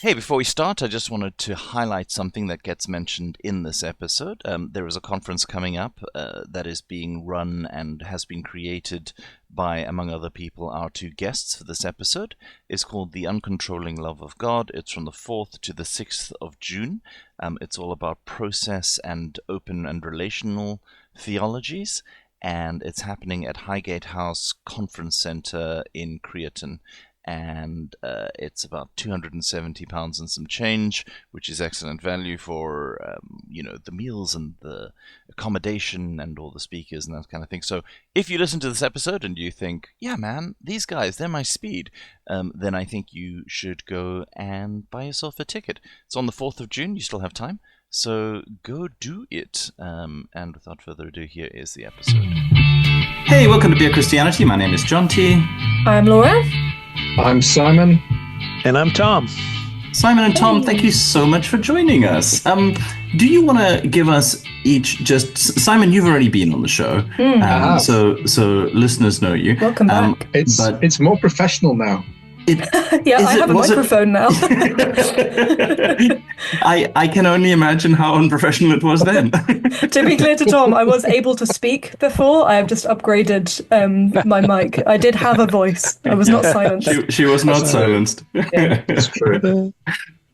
Hey, before we start, I just wanted to highlight something that gets mentioned in this episode. There is a conference coming up that is being run and has been created by, among other people, our two guests for this episode. It's called the Uncontrolling Love of God. It's from the 4th to the 6th of June. It's all about process and open and relational theologies, and it's happening at Highgate House Conference Centre in Creaton. And it's about £270 and some change, which is excellent value for the meals and the accommodation and all the speakers and that kind of thing. So if you listen to this episode and you think, yeah man, these guys, they're my speed, then I think you should go and buy yourself a ticket. It's on the 4th of June. You still have time, so go do it. And without further ado, here is the episode. Hey, welcome to Beer Christianity. My name is Jonty. I'm Laura. I'm Simon. And I'm Tom. Simon and Tom, thank you so much for joining us. Do you want to give us each Simon, you've already been on the show, so listeners know you. Welcome back. It's more professional now. I have a microphone now. I can only imagine how unprofessional it was then. To be clear to Tom, I was able to speak before. I have just upgraded my mic. I did have a voice. I was not silenced. She was not silenced. Yeah, that's true.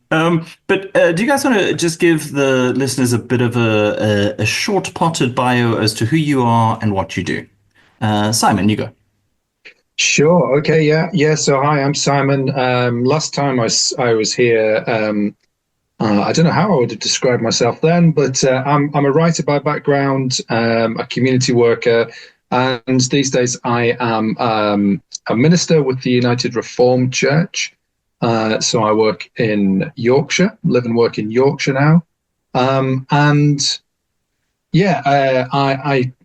But do you guys want to just give the listeners a bit of a short potted bio as to who you are and what you do? Simon, you go. Sure. Okay. Yeah. So hi, I'm Simon. Last time I was here, I don't know how I would have described myself then, but I'm a writer by background, a community worker, and these days I am a minister with the United Reformed Church. So I work in Yorkshire, live and work in Yorkshire now,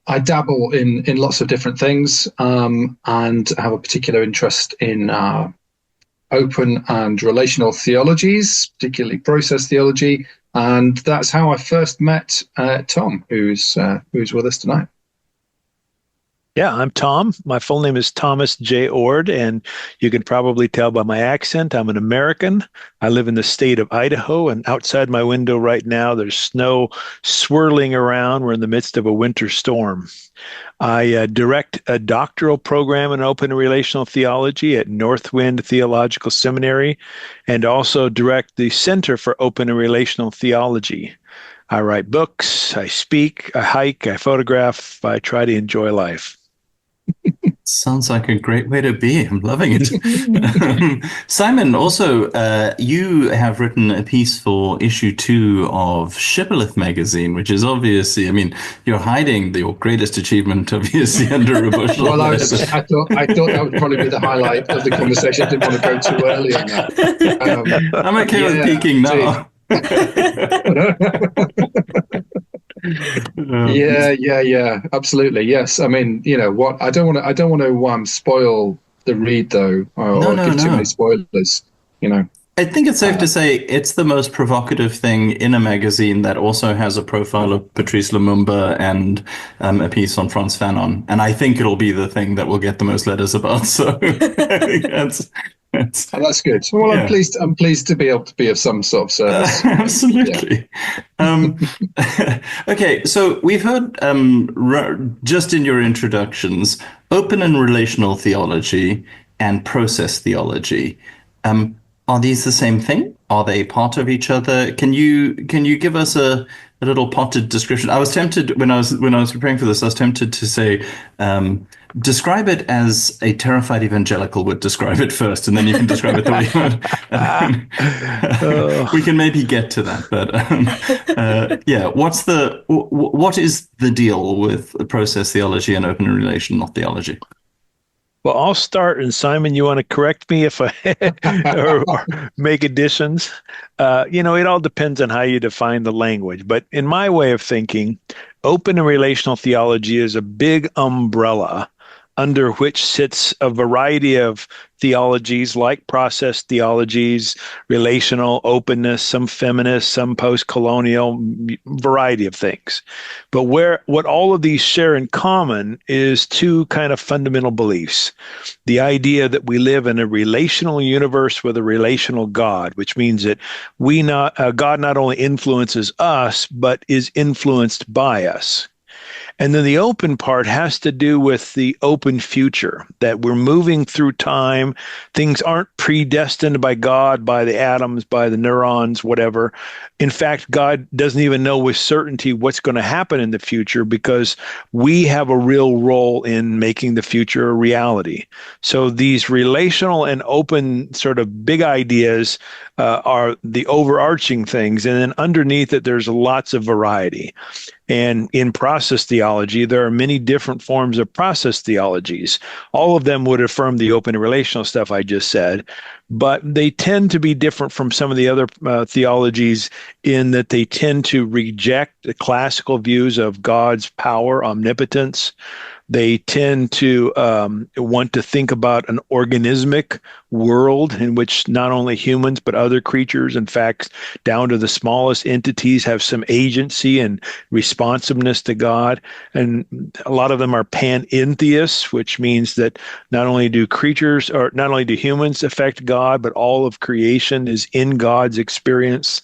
I dabble in lots of different things, and have a particular interest in open and relational theologies, particularly process theology, and that's how I first met Tom, who's with us tonight. Yeah, I'm Tom. My full name is Thomas J. Oord, and you can probably tell by my accent, I'm an American. I live in the state of Idaho, and outside my window right now, there's snow swirling around. We're in the midst of a winter storm. I direct a doctoral program in open and relational theology at Northwind Theological Seminary, and also direct the Center for Open and Relational Theology. I write books, I speak, I hike, I photograph, I try to enjoy life. Sounds like a great way to be. I'm loving it. Simon, also, you have written a piece for issue 2 of Shibboleth magazine, which is obviously, you're hiding your greatest achievement, obviously, under a bushel. Well, I thought that would probably be the highlight of the conversation. I didn't want to go too early on that. I'm okay with peeking now. Yeah, absolutely. Yes. I don't want to spoil the read though, or give too many spoilers, I think it's safe to say it's the most provocative thing in a magazine that also has a profile of Patrice Lumumba and a piece on Frantz Fanon, and I think it'll be the thing that will get the most letters about. So that's good. Well, yeah. I'm pleased to be able to be of some sort of service. Absolutely. Okay, so we've heard just in your introductions, open and relational theology and process theology. Are these the same thing? Are they part of each other? Can you give us a little potted description? I was tempted when I was preparing for this. I was tempted to say, describe it as a terrified evangelical would describe it first, and then you can describe it the way you want. We can maybe get to that, but what is the deal with process theology and open and relational theology? Well, I'll start, and Simon, you want to correct me if I or make additions? It all depends on how you define the language. But in my way of thinking, open and relational theology is a big umbrella under which sits a variety of theologies like process theologies, relational, openness, some feminist, some post-colonial, variety of things. But what all of these share in common is two kind of fundamental beliefs. The idea that we live in a relational universe with a relational God, which means that God not only influences us, but is influenced by us. And then the open part has to do with the open future, that we're moving through time. Things aren't predestined by God, by the atoms, by the neurons, whatever. In fact, God doesn't even know with certainty what's going to happen in the future because we have a real role in making the future a reality. So these relational and open sort of big ideas are the overarching things. And then underneath it, there's lots of variety. And in process theology, there are many different forms of process theologies. All of them would affirm the open and relational stuff I just said, but they tend to be different from some of the other theologies in that they tend to reject the classical views of God's power, omnipotence. They tend to want to think about an organismic world in which not only humans, but other creatures, in fact, down to the smallest entities, have some agency and responsiveness to God. And a lot of them are panentheists, which means that not only do humans affect God, but all of creation is in God's experience.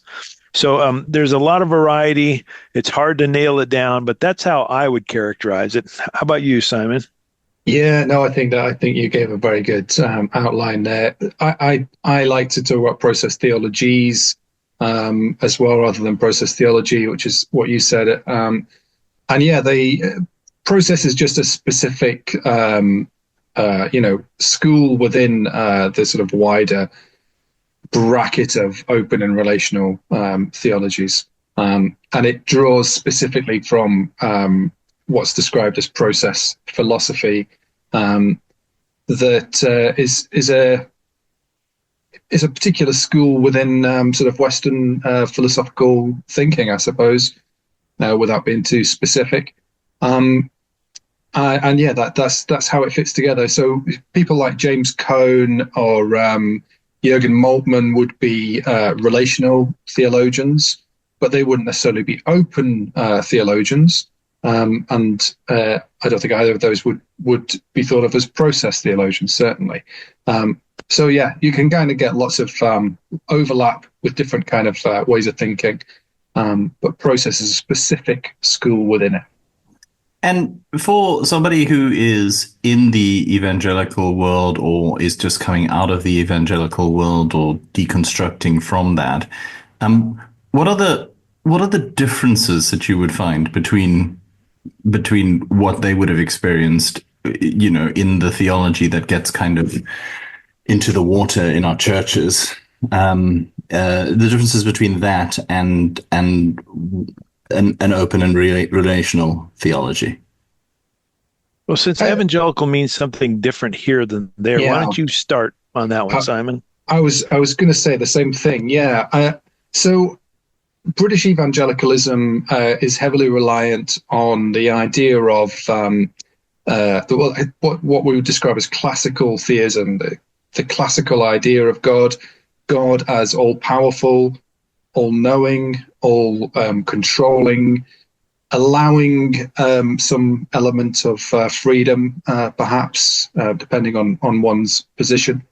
So there's a lot of variety. It's hard to nail it down, but that's how I would characterize it. How about you, Simon? Yeah, no, I think you gave a very good outline there. I like to talk about process theologies as well, rather than process theology, which is what you said. And yeah, process is just a specific school within the sort of wider bracket of open and relational theologies, and it draws specifically from what's described as process philosophy, that is a particular school within sort of Western philosophical thinking, I suppose, without being too specific. And yeah, that's how it fits together. So people like James Cone or Jürgen Moltmann would be relational theologians, but they wouldn't necessarily be open theologians. And I don't think either of those would be thought of as process theologians, certainly. So yeah, you can kind of get lots of overlap with different kind of ways of thinking, but process is a specific school within it. And for somebody who is in the evangelical world or is just coming out of the evangelical world or deconstructing from that, what are the differences that you would find between what they would have experienced, in the theology that gets kind of into the water in our churches, the differences between that and an open and relational theology? Well, since evangelical means something different here than there, why don't you start on that one, Simon? I was going to say the same thing. Yeah. So British evangelicalism is heavily reliant on the idea of what we would describe as classical theism, the classical idea of God as all-powerful, all-knowing, all-controlling, allowing some element of freedom, perhaps, depending on one's position.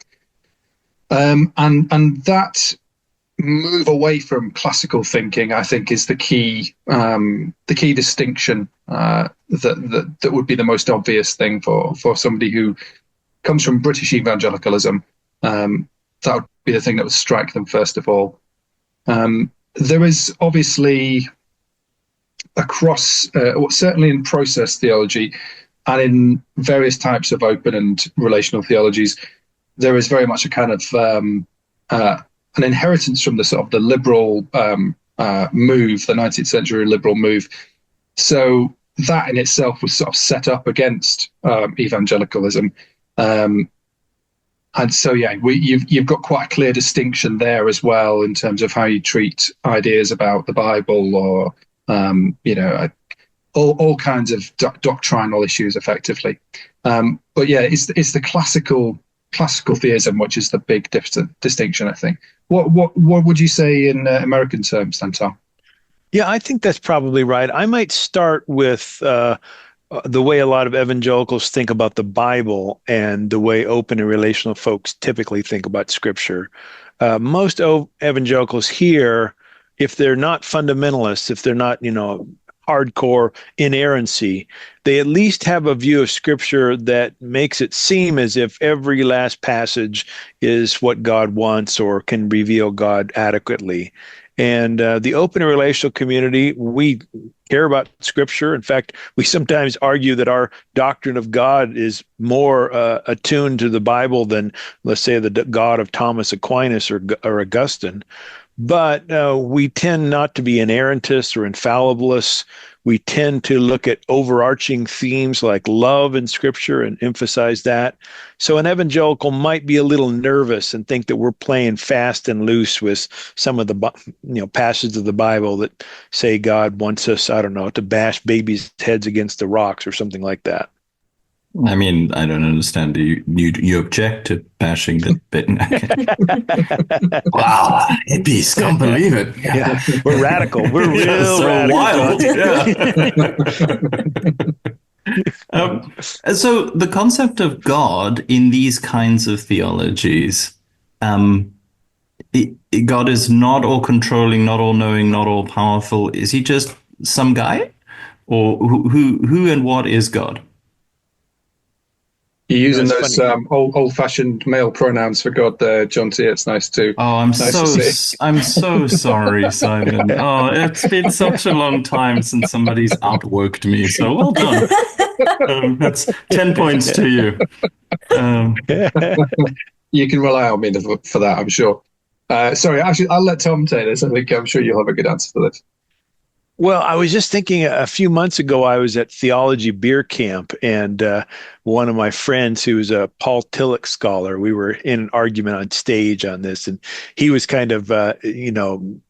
And that move away from classical thinking, I think, is the key distinction that would be the most obvious thing for somebody who comes from British evangelicalism. That would be the thing that would strike them first of all. There is obviously across, certainly in process theology and in various types of open and relational theologies, there is very much a kind of an inheritance from the sort of the liberal move, the 19th century liberal move. So that in itself was sort of set up against evangelicalism. And so, yeah, you've got quite a clear distinction there as well in terms of how you treat ideas about the Bible or, all kinds of doctrinal issues, effectively. But yeah, it's the classical theism which is the big distinction, I think. What would you say in American terms then, Tom? Yeah, I think that's probably right. I might start with the way a lot of evangelicals think about the Bible and the way open and relational folks typically think about Scripture. Most evangelicals here, if they're not fundamentalists, if they're not, hardcore inerrancy, they at least have a view of Scripture that makes it seem as if every last passage is what God wants or can reveal God adequately. And the open and relational community, we care about Scripture. In fact, we sometimes argue that our doctrine of God is more attuned to the Bible than, let's say, the God of Thomas Aquinas or Augustine. But we tend not to be inerrantists or infallibilists. We tend to look at overarching themes like love in Scripture and emphasize that. So an evangelical might be a little nervous and think that we're playing fast and loose with some of the passages of the Bible that say God wants us, I don't know, to bash babies' heads against the rocks or something like that. I mean, I don't understand. You object to bashing the bit? Wow, hippies, can't believe it. Yeah, we're radical. We're real so radical. Wild. Yeah. So the concept of God in these kinds of theologies, God is not all controlling, not all knowing, not all powerful. Is he just some guy, or who and what is God? You're using those old-fashioned male pronouns for God there, Jonty. It's nice to. Oh, I'm so sorry, Simon. Oh, it's been such a long time since somebody's outworked me. So well done. That's 10 points to you. You can rely on me for that, I'm sure. Sorry, actually, I'll let Tom take this. I'm sure you'll have a good answer for this. Well, I was just thinking a few months ago, I was at Theology beer camp, and one of my friends who was a Paul Tillich scholar, we were in an argument on stage on this, and he was kind of,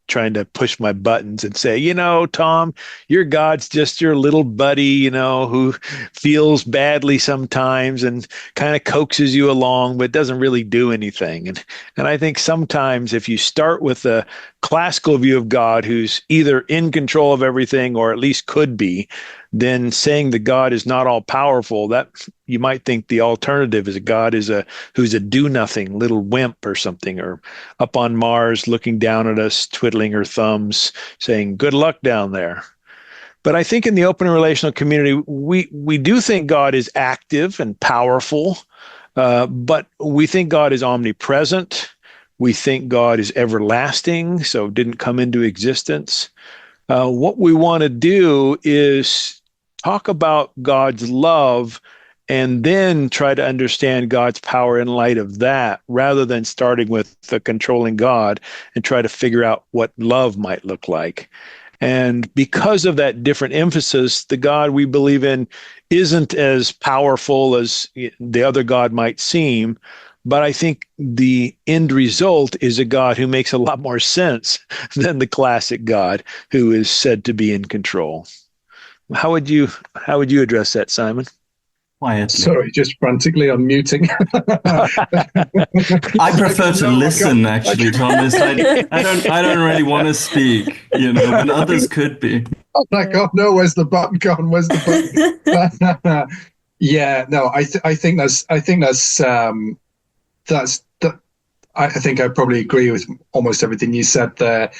trying to push my buttons and say, Tom, your God's just your little buddy, who feels badly sometimes and kind of coaxes you along, but doesn't really do anything. And I think sometimes if you start with a classical view of God, who's either in control of everything or at least could be, then saying that God is not all powerful, that you might think the alternative is a God who's a do-nothing little wimp or something, or up on Mars looking down at us, twiddling her thumbs, saying, good luck down there. But I think in the open and relational community, we do think God is active and powerful, but we think God is omnipresent. We think God is everlasting, so didn't come into existence. What we want to do is talk about God's love and then try to understand God's power in light of that, rather than starting with the controlling God and try to figure out what love might look like. And because of that different emphasis, the God we believe in isn't as powerful as the other God might seem. But I think the end result is a God who makes a lot more sense than the classic God who is said to be in control. How would you address that, Simon? Quietly. Sorry, just frantically unmuting. I prefer to listen, actually, Thomas. I don't really want to speak, when others could be. Oh my God, no! Where's the button gone? Where's the button? Yeah, no, I think I think I probably agree with almost everything you said there.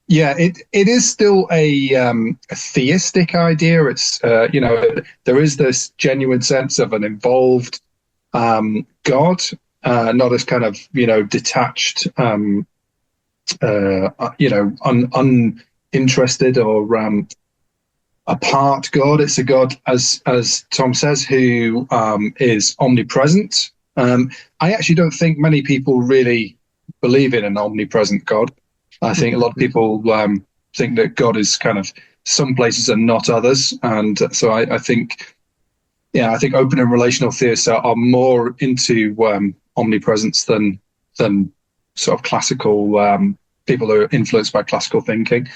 It is still a theistic idea. It's there is this genuine sense of an involved God, not as kind of detached, uninterested or apart God. It's a God, as Tom says, who is omnipresent. I actually don't think many people really believe in an omnipresent God. I think a lot of people think that God is kind of some places and not others. And so I think open and relational theists are more into omnipresence than sort of classical people who are influenced by classical thinking.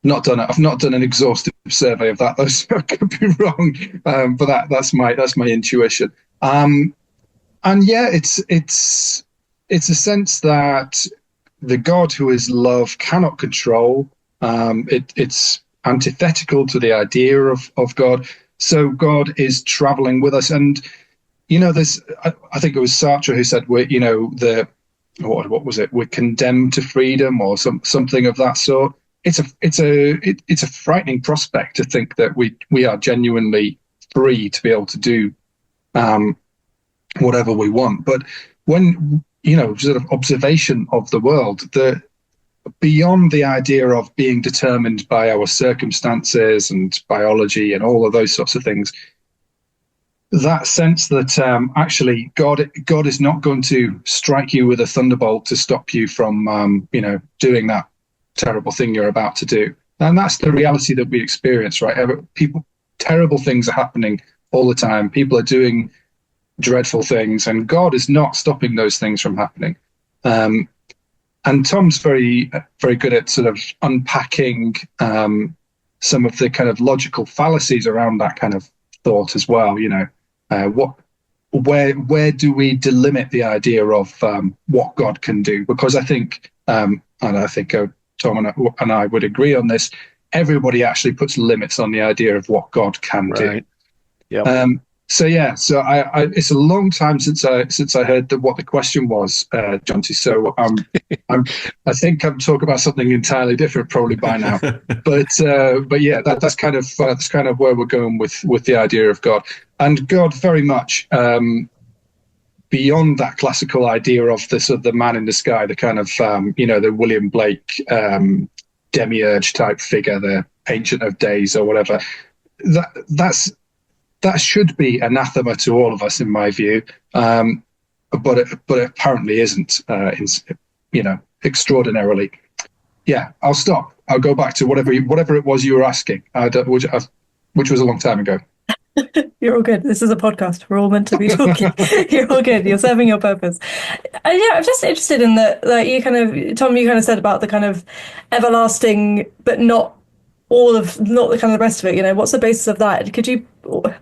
Not done it. I've not done an exhaustive survey of that, though, so I could be wrong. But that's my intuition. And yeah, it's a sense that the God who is love cannot control. It's antithetical to the idea of God. So God is traveling with us, and there's. I think it was Sartre who said what was it? We're condemned to freedom, or something of that sort. It's a frightening prospect to think that we are genuinely free to be able to do whatever we want. But when sort of observation of the world, beyond the idea of being determined by our circumstances and biology and all of those sorts of things, that sense that actually God is not going to strike you with a thunderbolt to stop you from doing that terrible thing you're about to do. And that's the reality that we experience, right? Terrible things are happening all the time. People are doing dreadful things, and God is not stopping those things from happening. And Tom's very, very good at sort of unpacking some of the kind of logical fallacies around that kind of thought as well. Where do we delimit the idea of what God can do? Because I think, and I think Tom and I would agree on this, everybody actually puts limits on the idea of what God can do. Yeah. So I it's a long time since I heard what the question was, Jonty. So I think I'm talking about something entirely different probably by now. But yeah, that's kind of where we're going with the idea of God, and God very much beyond that classical idea of the man in the sky, the kind of the William Blake demiurge type figure, the Ancient of Days or whatever. That should be anathema to all of us, in my view, but it apparently isn't. Extraordinarily. Yeah, I'll stop. I'll go back to whatever it was you were asking, which was a long time ago. You're all good. This is a podcast. We're all meant to be talking. You're all good. You're serving your purpose. I'm just interested in that. Like Tom, you kind of said about the kind of everlasting, but not the kind of the rest of it. What's the basis of that? Could you, I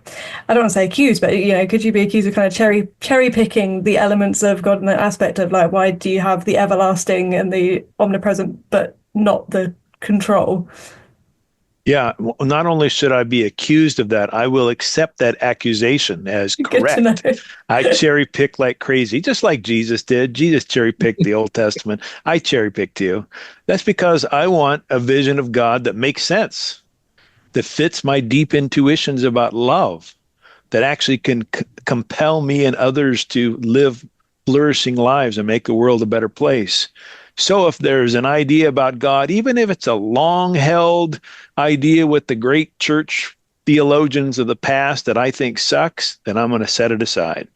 don't want to say accused, but could you be accused of kind of cherry picking the elements of God in that aspect of like, why do you have the everlasting and the omnipresent but not the control? Yeah, not only should I be accused of that, I will accept that accusation as correct. I cherry pick like crazy, just like Jesus did. Jesus cherry picked the Old Testament. I cherry picked you. That's because I want a vision of God that makes sense, that fits my deep intuitions about love, that actually can compel me and others to live flourishing lives and make the world a better place. So if there's an idea about God, even if it's a long-held idea with the great church theologians of the past that I think sucks, then I'm going to set it aside.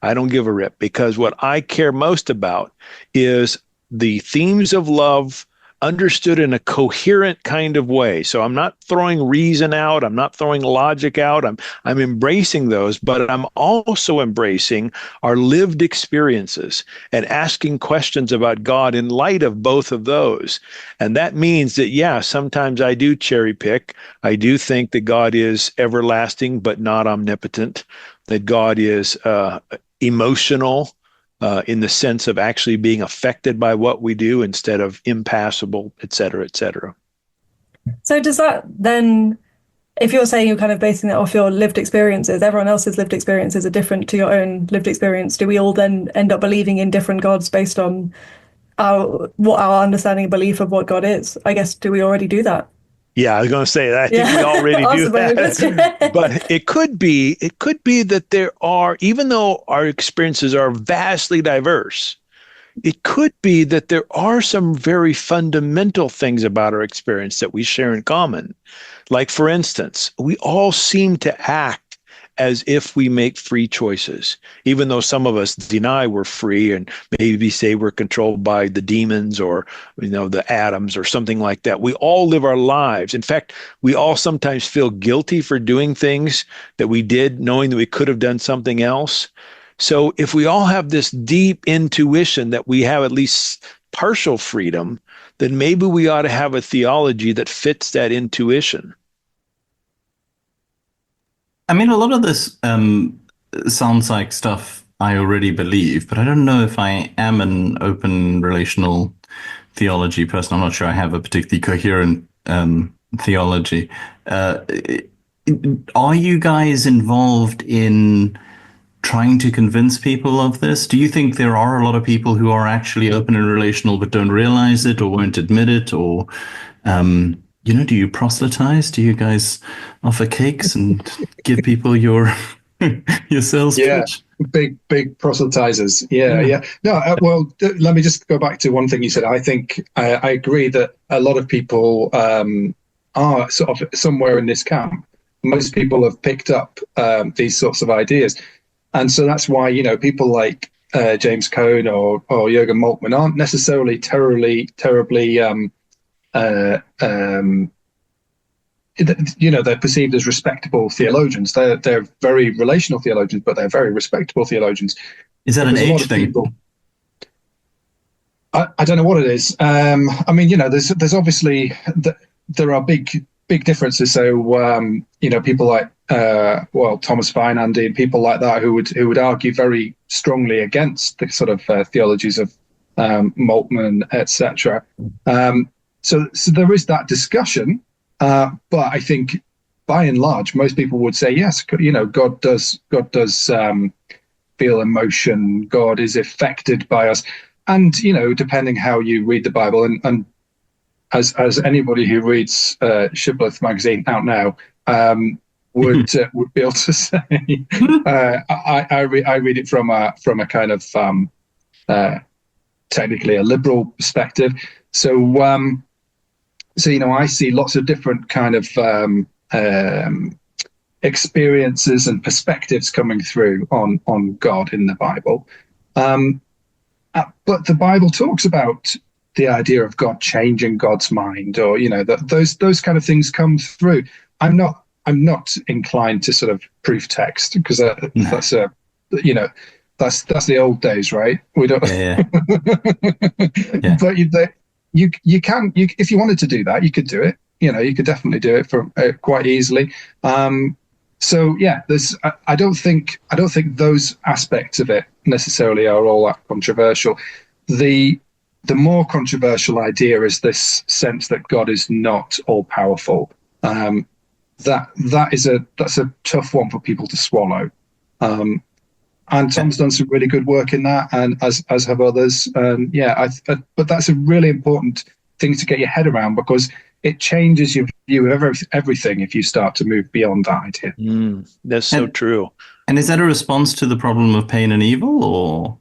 I don't give a rip, because what I care most about is the themes of love understood in a coherent kind of way. So I'm not throwing reason out. I'm not throwing logic out. I'm embracing those, but I'm also embracing our lived experiences and asking questions about God in light of both of those. And that means that, yeah, sometimes I do cherry pick. I do think that God is everlasting, but not omnipotent, that God is emotional, in the sense of actually being affected by what we do instead of impassible, et cetera, et cetera. So does that then, if you're saying you're kind of basing that off your lived experiences, everyone else's lived experiences are different to your own lived experience, do we all then end up believing in different gods based on what our understanding and belief of what God is? I guess, do we already do that? Yeah, I was going to say that. I think we already do that. But it could be that there are, even though our experiences are vastly diverse, it could be that there are some very fundamental things about our experience that we share in common. Like, for instance, we all seem to act as if we make free choices, even though some of us deny we're free and maybe say we're controlled by the demons or, the atoms or something like that. We all live our lives. In fact, we all sometimes feel guilty for doing things that we did, knowing that we could have done something else. So if we all have this deep intuition that we have at least partial freedom, then maybe we ought to have a theology that fits that intuition. I mean, a lot of this sounds like stuff I already believe, but I don't know if I am an open relational theology person. I'm not sure I have a particularly coherent theology. Are you guys involved in trying to convince people of this? Do you think there are a lot of people who are actually open and relational but don't realize it or won't admit it? Or, do you proselytize? Do you guys offer cakes and give people your sales pitch? Big proselytizers. Yeah. No, let me just go back to one thing you said. I think I agree that a lot of people are sort of somewhere in this camp. Most people have picked up these sorts of ideas. And so that's why, people like James Cone or Jürgen Moltmann aren't necessarily terribly, they're perceived as respectable theologians. They're very relational theologians, but they're very respectable theologians. Is that an age thing? I don't know what it is. There's obviously there are big differences. So people like Thomas Feinandy and people like that who would argue very strongly against the sort of theologies of Moltmann, etc. So there is that discussion, but I think by and large most people would say yes. God does feel emotion. God is affected by us, and depending how you read the Bible, and as anybody who reads Shibboleth magazine out now would be able to say, I read it from a kind of technically a liberal perspective. So I see lots of different kind of experiences and perspectives coming through on God in the Bible, but the Bible talks about the idea of God changing God's mind, or those kind of things come through. I'm not inclined to sort of proof text, because that's the old days, right? We don't. Yeah. But you can if you wanted to do that, you could do it. You could definitely do it from quite easily. So yeah, I don't think those aspects of it necessarily are all that controversial. The more controversial idea is this sense that God is not all powerful. That's a tough one for people to swallow. And Tom's done some really good work in that, and as have others. But that's a really important thing to get your head around, because it changes your view of everything if you start to move beyond that idea. That's so true. And is that a response to the problem of pain and evil, or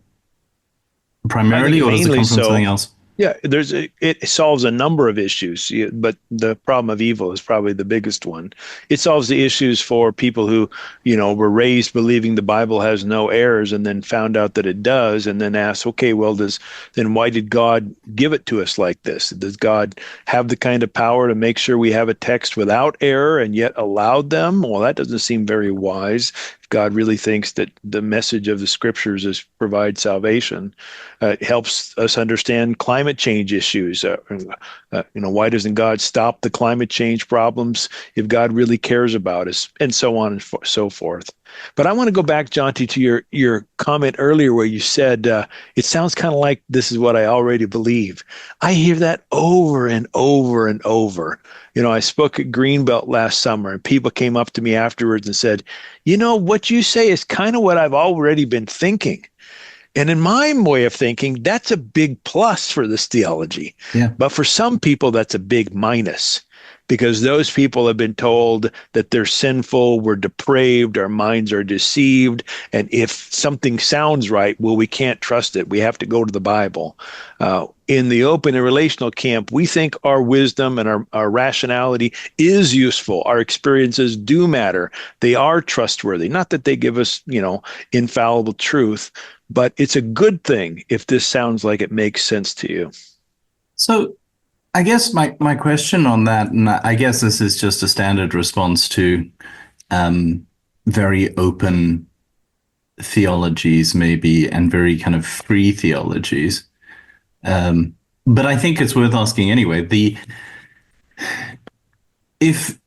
primarily, or does it come from something else? Yeah, it solves a number of issues, but the problem of evil is probably the biggest one. It solves the issues for people who, were raised believing the Bible has no errors, and then found out that it does, and then ask, okay, well, then why did God give it to us like this? Does God have the kind of power to make sure we have a text without error and yet allowed them? Well, that doesn't seem very wise. If God really thinks that the message of the scriptures is provide salvation, it helps us understand climate change issues. Why doesn't God stop the climate change problems if God really cares about us, and so on and so forth. But I want to go back, Jonty, to your comment earlier where you said, it sounds kind of like this is what I already believe. I hear that over and over and over. I spoke at Greenbelt last summer, and people came up to me afterwards and said, what you say is kind of what I've already been thinking. And in my way of thinking, that's a big plus for this theology. Yeah. But for some people, that's a big minus, because those people have been told that they're sinful, we're depraved, our minds are deceived, and if something sounds right, well, we can't trust it. We have to go to the Bible. In the open and relational camp, we think our wisdom and our rationality is useful. Our experiences do matter. They are trustworthy. Not that they give us, infallible truth, but it's a good thing if this sounds like it makes sense to you. So I guess my question on that, and I guess this is just a standard response to very open theologies maybe, and very kind of free theologies. But I think it's worth asking anyway. If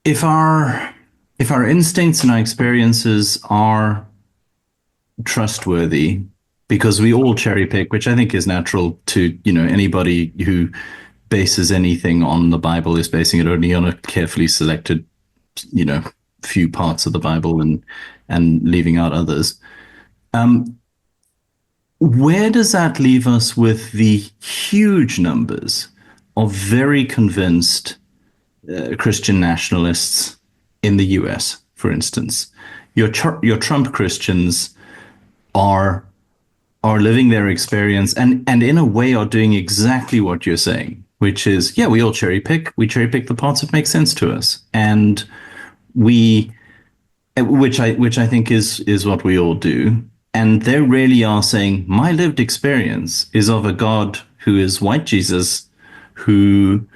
if our instincts and our experiences are trustworthy, because we all cherry pick, which I think is natural to, anybody who bases anything on the Bible is basing it only on a carefully selected, few parts of the Bible and leaving out others. Where does that leave us with the huge numbers of very convinced Christian nationalists in the US, for instance? Your Trump Christians are living their experience and in a way are doing exactly what you're saying, which is, yeah, we all cherry pick. We cherry pick the parts that make sense to us, and which I think is what we all do. And they really are saying, my lived experience is of a God who is white Jesus, who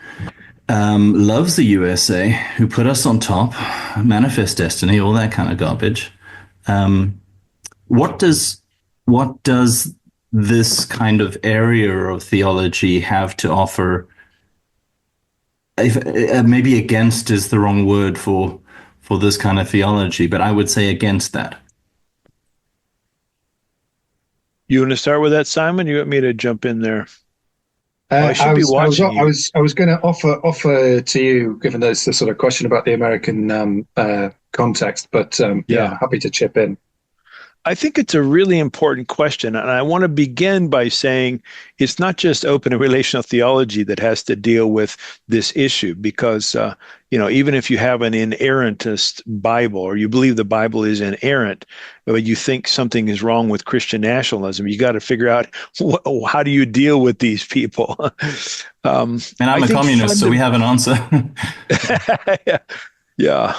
loves the USA, who put us on top, manifest destiny, all that kind of garbage. What does this kind of area of theology have to offer? If, maybe against is the wrong word for this kind of theology, but I would say against that. You want to start with that, Simon? You want me to jump in there? I was going to offer to you, given there's the sort of question about the American context, but happy to chip in. I think it's a really important question, and I want to begin by saying it's not just open and relational theology that has to deal with this issue, because even if you have an inerrantist Bible, or you believe the Bible is inerrant, but you think something is wrong with Christian nationalism, you got to figure out how do you deal with these people. And I'm a communist, so we have an answer. Yeah.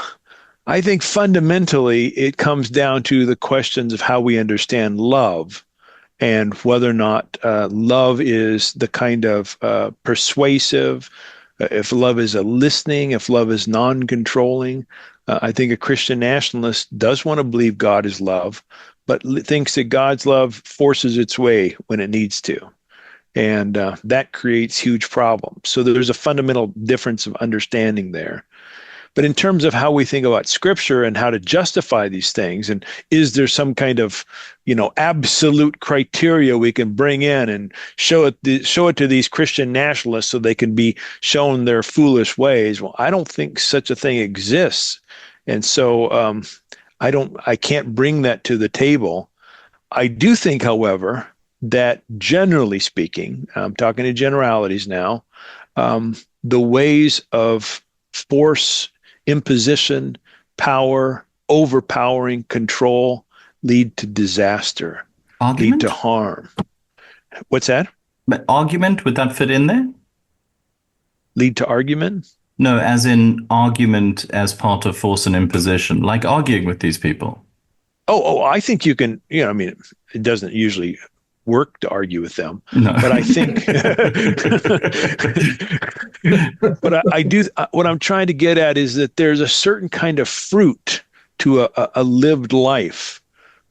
I think fundamentally it comes down to the questions of how we understand love, and whether or not love is the kind of persuasive, if love is a listening, if love is non-controlling. I think a Christian nationalist does want to believe God is love, but thinks that God's love forces its way when it needs to. And that creates huge problems. So there's a fundamental difference of understanding there. But in terms of how we think about Scripture and how to justify these things, and is there some kind of, absolute criteria we can bring in and show it to these Christian nationalists so they can be shown their foolish ways? Well, I don't think such a thing exists, and so I can't bring that to the table. I do think, however, that generally speaking, I'm talking in generalities now, the ways of force, imposition, power, overpowering, control lead to disaster, Argument? lead to harm. What's that? But argument, would that fit in there? Lead to argument? No, as in argument as part of force and imposition, like arguing with these people. Oh, I think you can, it doesn't usually work to argue with them, no. But I think, but I do, what I'm trying to get at is that there's a certain kind of fruit to a lived life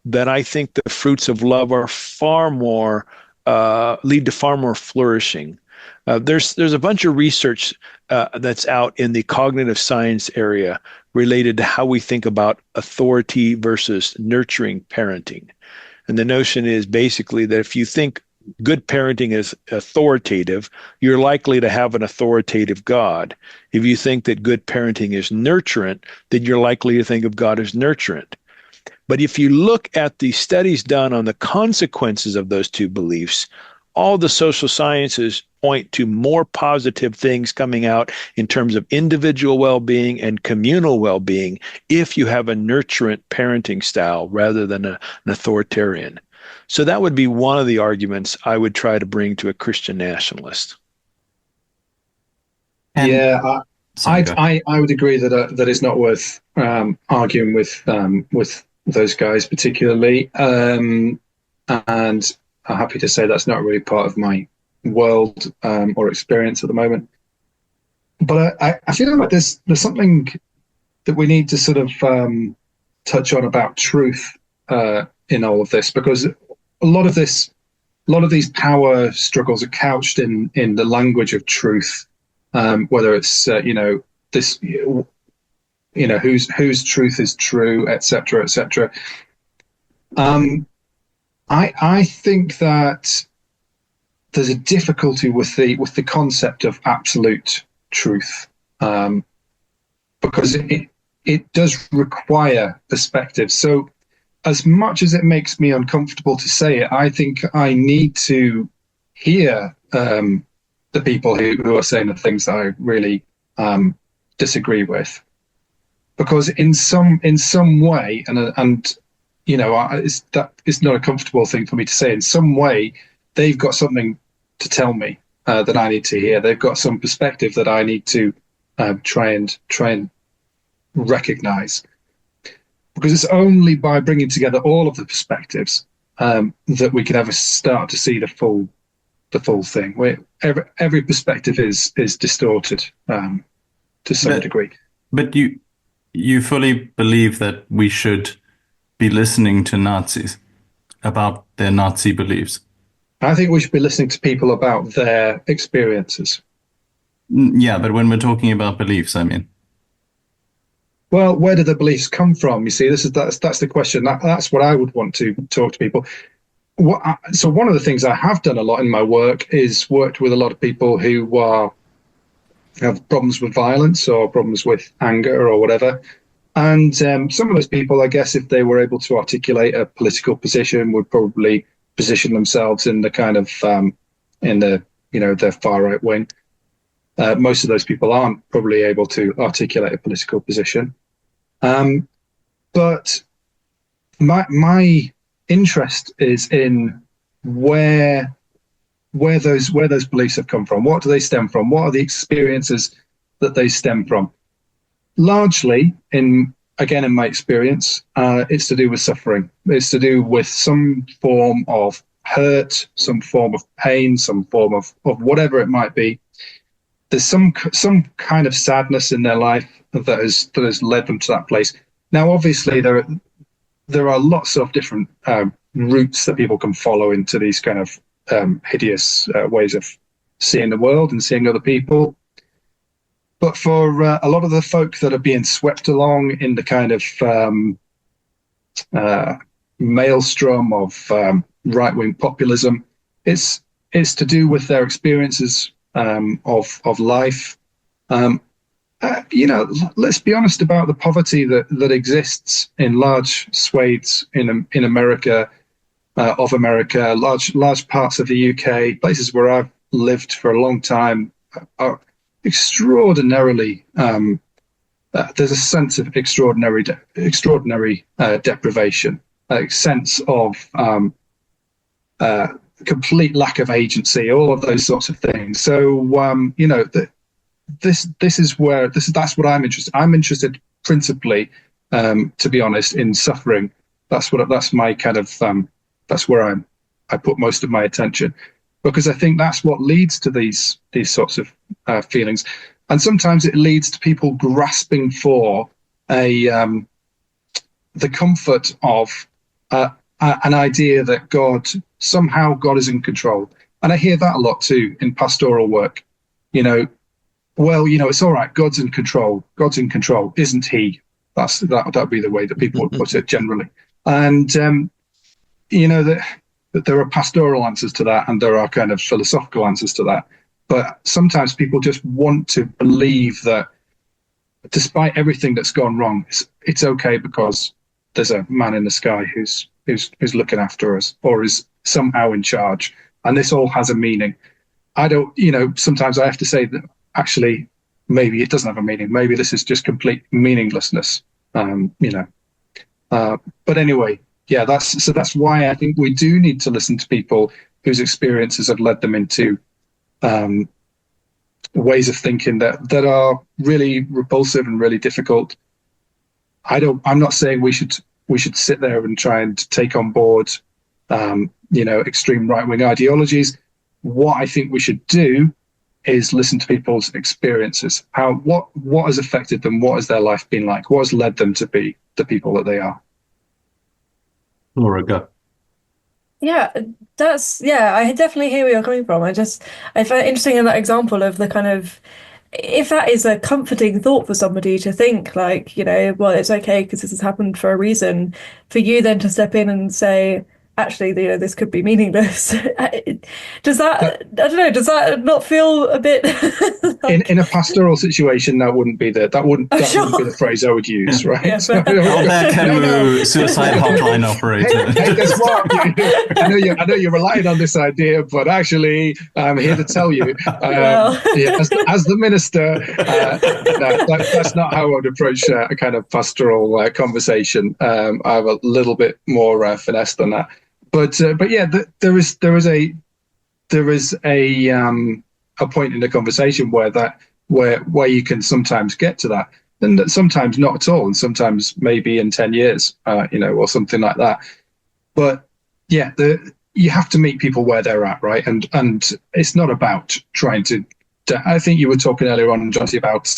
that I think the fruits of love are far more, lead to far more flourishing. There's a bunch of research that's out in the cognitive science area related to how we think about authority versus nurturing parenting. And the notion is basically that if you think good parenting is authoritative, you're likely to have an authoritative God. If you think that good parenting is nurturant, then you're likely to think of God as nurturant. But if you look at the studies done on the consequences of those two beliefs, all the social sciences point to more positive things coming out in terms of individual well-being and communal well-being if you have a nurturant parenting style rather than an authoritarian. So that would be one of the arguments I would try to bring to a Christian nationalist. I would agree that it's not worth arguing with those guys particularly, and I'm happy to say that's not really part of my world or experience at the moment. But I feel like there's something that we need to sort of touch on about truth in all of this, because a lot of this lot of these power struggles are couched in the language of truth, whether it's this whose truth is true, etc., etc. I think that there's a difficulty with the concept of absolute truth, because it does require perspective. So as much as it makes me uncomfortable to say it, I think I need to hear the people who are saying the things that I really disagree with, because in some way, and it's not a comfortable thing for me to say. In some way, they've got something to tell me that I need to hear. They've got some perspective that I need to try and recognize. Because it's only by bringing together all of the perspectives that we can ever start to see the full thing. Every perspective is distorted to some degree. But you fully believe that we should be listening to Nazis about their Nazi beliefs? I think we should be listening to people about their experiences. Yeah, but when we're talking about beliefs, I mean. Well, where do the beliefs come from? You see, that's the question. That's what I would want to talk to people. So one of the things I have done a lot in my work is worked with a lot of people who have problems with violence or problems with anger or whatever. And some of those people, I guess, if they were able to articulate a political position, would probably position themselves in the kind of the far right wing. Most of those people aren't probably able to articulate a political position. But my interest is in where those beliefs have come from. What do they stem from? What are the experiences that they stem from? Largely, in my experience, it's to do with suffering. It's to do with some form of hurt, some form of pain, some form of whatever it might be. There's some kind of sadness in their life that has led them to that place. Now, obviously, there are lots of different routes that people can follow into these kind of hideous ways of seeing the world and seeing other people. But for a lot of the folk that are being swept along in the kind of maelstrom of right-wing populism, it's to do with their experiences of life. Let's be honest about the poverty that exists in large swathes in America, large parts of the UK, places where I've lived for a long time are extraordinarily. There's a sense of extraordinary deprivation, a sense of complete lack of agency, all of those sorts of things. So that's what I'm interested. I'm interested principally, to be honest, in suffering. That's my kind of that's where I put most of my attention, because I think that's what leads to these sorts of feelings, and sometimes it leads to people grasping for the comfort of an idea that God is in control. And I hear that a lot too in pastoral work. It's all right. God's in control. God's in control, isn't he? That'd be the way that people would put it generally. And that there are pastoral answers to that, and there are kind of philosophical answers to that. But sometimes people just want to believe that, despite everything that's gone wrong, it's okay because there's a man in the sky who's looking after us, or is somehow in charge, and this all has a meaning. I don't, sometimes I have to say that actually maybe it doesn't have a meaning. Maybe this is just complete meaninglessness. But anyway, yeah, that's why I think we do need to listen to people whose experiences have led them into ways of thinking that are really repulsive and really difficult. I'm not saying we should sit there and try and take on board extreme right-wing ideologies. What I think we should do is listen to people's experiences. What has affected them? What has their life been like? What has led them to be the people that they are? Laura, go. Yeah, I definitely hear where you're coming from. I find it interesting in that example of the kind of, if that is a comforting thought for somebody to think like, well, it's okay because this has happened for a reason, for you then to step in and say, actually, this could be meaningless. Does That, I don't know, does that not feel a bit in like, a pastoral situation, that wouldn't be that wouldn't be sure. the phrase I would use, right? Yeah, So, fair. Albert no, no. Camus, suicide hotline operator. Hey, guess what? I know you're relying on this idea, but actually, I'm here to tell you, Well, yeah, as the minister, no, that's not how I would approach a kind of pastoral conversation. I have a little bit more finesse than that, but yeah, there is a point in the conversation where you can sometimes get to that, and sometimes not at all, and sometimes maybe in 10 years, or something like that. But yeah, you have to meet people where they're at, right? And it's not about trying to. I think you were talking earlier on, Jonty, about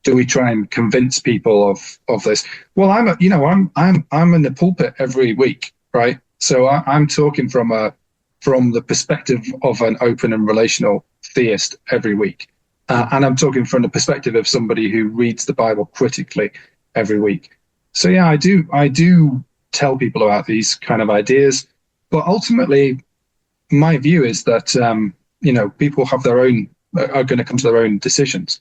do we try and convince people of this? Well, I'm in the pulpit every week, right? So I'm talking from the perspective of an open and relational theist every week, and I'm talking from the perspective of somebody who reads the Bible critically every week. So yeah, I do tell people about these kind of ideas, but ultimately, my view is that people are going to come to their own decisions,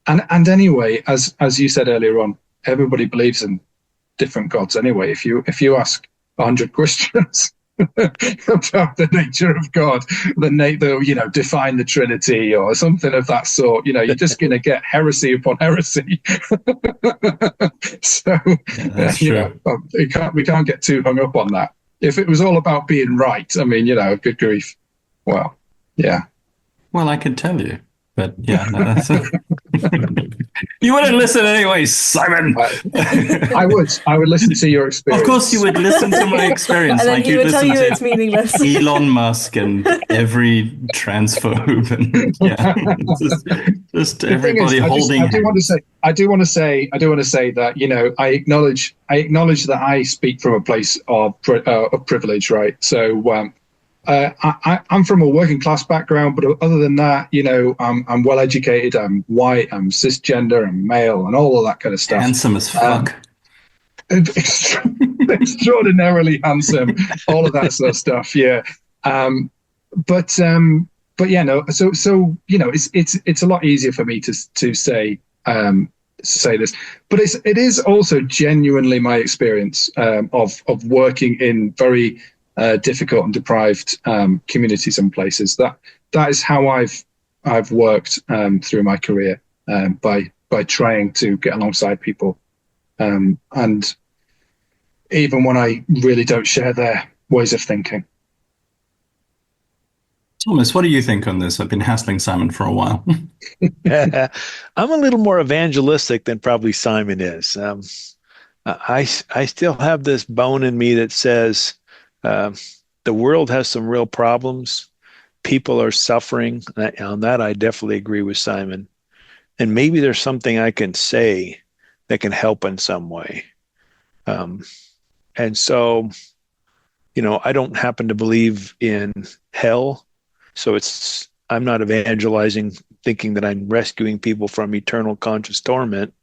and anyway, as you said earlier on, everybody believes in different gods anyway. If you ask 100 Christians about the nature of God, define the Trinity or something of that sort, you're just going to get heresy upon heresy. So, That's true. we can't get too hung up on that. If it was all about being right, I mean, good grief. Well, yeah. Well, I could tell you, but yeah, no, that's you wouldn't listen anyway, Simon. I would listen to your experience. Of course, you would listen to my experience, and then like he you'd would tell listen you to it's meaningless. Elon Musk and every transphobe, and yeah, just everybody holding. I do want to say that I acknowledge that I speak from a place of privilege, right? So. I'm from a working class background, but other than that, I'm well educated, I'm white, I'm cisgender, I'm male, and all of that kind of stuff. Handsome as fuck. Extraordinarily handsome, all of that sort of stuff. Yeah. But yeah, no. So it's a lot easier for me to say this, but it is also genuinely my experience of working in very difficult and deprived communities and places. That is how I've worked through my career, by trying to get alongside people, and even when I really don't share their ways of thinking. Thomas, what do you think on this? I've been hassling Simon for a while. I'm a little more evangelistic than probably Simon is. I still have this bone in me that says, the world has some real problems. People are suffering. On that, I definitely agree with Simon. And maybe there's something I can say that can help in some way. And so, I don't happen to believe in hell. So I'm not evangelizing thinking that I'm rescuing people from eternal conscious torment.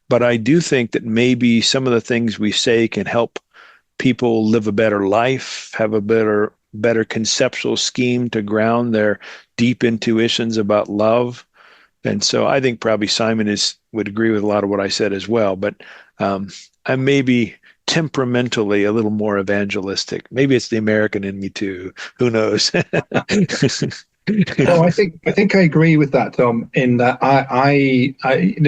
But I do think that maybe some of the things we say can help people live a better life, have a better conceptual scheme to ground their deep intuitions about love. And so I think probably Simon would agree with a lot of what I said as well. But I may be temperamentally a little more evangelistic. Maybe it's the American in me too. Who knows? No, I think I agree with that, Tom. In that I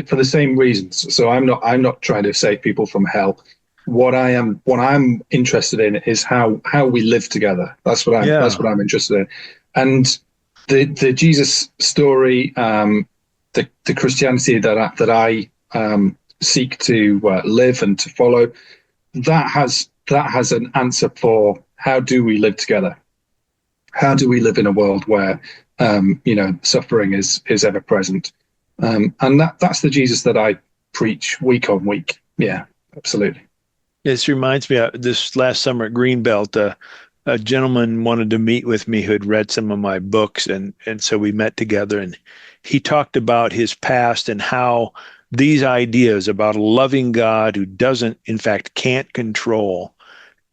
for the same reasons. So I'm not trying to save people from hell. What I'm interested in is how we live together. That's what I'm interested in. And the Jesus story, the Christianity that I seek to live and to follow, that has an answer for how do we live together? How do we live in a world where suffering is ever present? And that's the Jesus that I preach week on week. Yeah, absolutely. This reminds me of this last summer at Greenbelt. a gentleman wanted to meet with me who had read some of my books, and so we met together, and he talked about his past and how these ideas about a loving God who doesn't, in fact, can't control,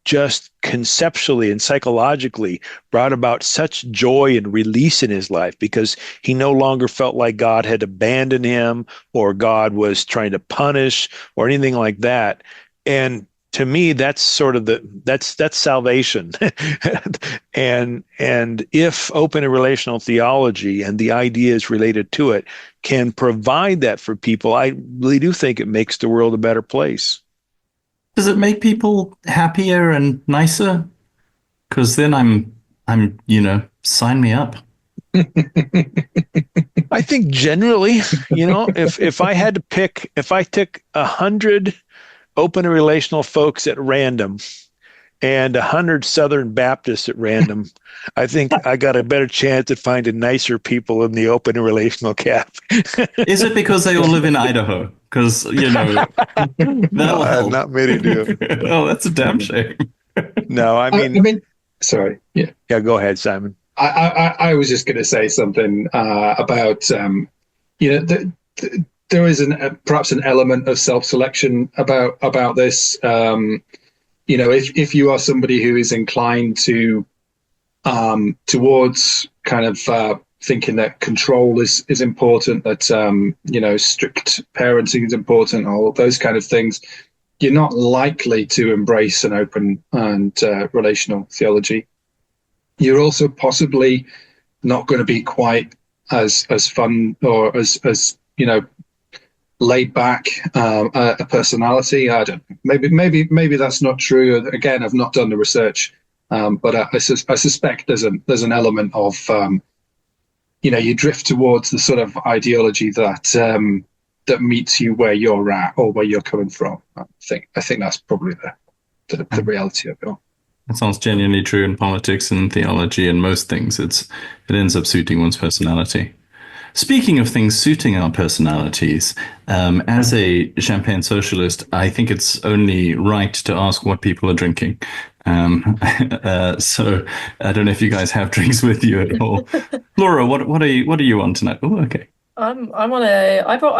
just conceptually and psychologically brought about such joy and release in his life, because he no longer felt like God had abandoned him or God was trying to punish or anything like that. And to me, that's sort of that's salvation. and if open and relational theology and the ideas related to it can provide that for people, I really do think it makes the world a better place. Does it make people happier and nicer? Because then I'm, sign me up. I think generally, if I had to pick, if I took 100 open and relational folks at random and 100 Southern Baptists at random, I think I got a better chance at finding nicer people in the open and relational camp. Is it because they all live in Idaho? Because, No, not many do. Oh, that's a damn shame. No, I mean, sorry. Yeah. Yeah, go ahead, Simon. I was just going to say something about, there is perhaps an element of self-selection about this. If you are somebody who is inclined to towards kind of thinking that control is important, that strict parenting is important, all those kind of things, you're not likely to embrace an open and relational theology. You're also possibly not going to be quite as fun or as laid back a personality. I don't know. Maybe that's not true. Again, I've not done the research, but I suspect there's an element of you drift towards the sort of ideology that meets you where you're at or where you're coming from. I think that's probably the reality of it all. That sounds genuinely true in politics and theology and most things. It ends up suiting one's personality. Speaking of things suiting our personalities, as a champagne socialist, I think it's only right to ask what people are drinking. So I don't know if you guys have drinks with you at all. Laura, what are you on tonight? Oh, okay. I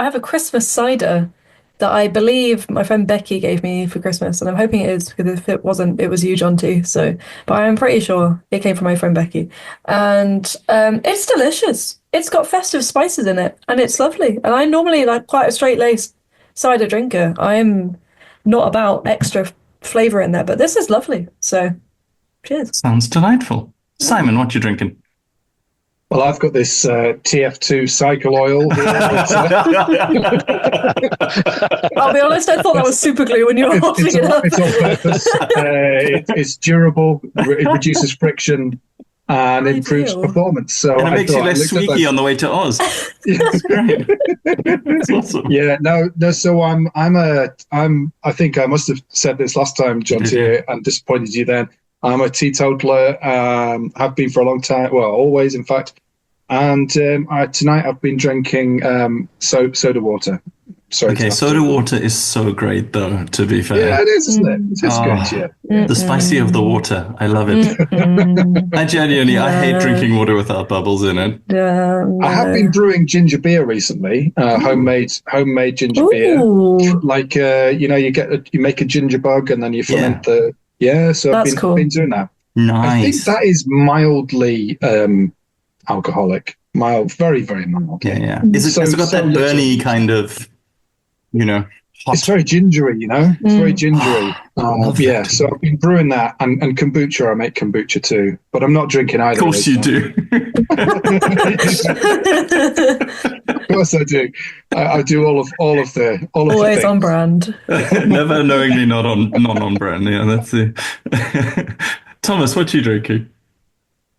have a Christmas cider that I believe my friend Becky gave me for Christmas, and I'm hoping it is, because if it wasn't, it was you, Jonty. So, but I am pretty sure it came from my friend Becky, and it's delicious. It's got festive spices in it, and it's lovely. And I'm normally like quite a straight-laced cider drinker. I am not about extra flavor in there, but this is lovely. So, cheers. Sounds delightful. Simon, what you drinking? Well, I've got this TF2 cycle oil here. I'll be honest, I thought that was super glue when you were holding it up. It's on purpose. It's durable, it reduces friction, and improves performance. So and it makes you less squeaky on the way to Oz. That's great. That's awesome. Yeah, no. So I think I must have said this last time, Jonty, and disappointed you then. I'm a teetotaler, have been for a long time, well, always, in fact. And tonight I've been drinking soda water. Sorry, soda water is so great, though, to be fair. Yeah, it is, isn't it? It's good, yeah. The spicy of the water. I love it. I hate drinking water without bubbles in it. I have been brewing ginger beer recently, homemade ginger beer. Like, you make a ginger bug and then you ferment the... Yeah, so I've been doing that. Nice. I think that is mildly alcoholic. Mild, very, very mild. Yeah. Has it got that burny kind of, hot? It's very gingery, It's very gingery. Yeah, so I've been brewing that, and kombucha. I make kombucha too, but I'm not drinking either. Of course you do. Of course I do. I do all of the always on brand. Never knowingly not on brand. Yeah, that's it. Thomas, what are you drinking?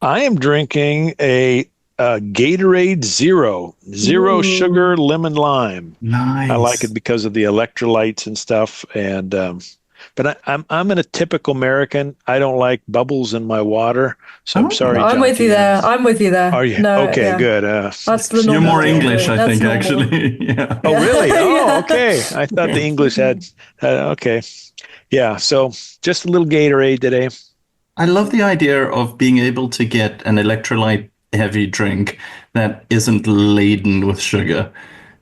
I am drinking a Gatorade Zero sugar lemon lime. Nice. I like it because of the electrolytes and stuff. And but I'm a typical American. I don't like bubbles in my water, so I'm sorry. I'm with you there. Are you? No, okay, good. That's the You're more English, I think, normal. actually. Yeah. Oh, really? Oh, okay. I thought the English had okay. Yeah. So just a little Gatorade today. I love the idea of being able to get an electrolyte heavy drink that isn't laden with sugar. 'Cause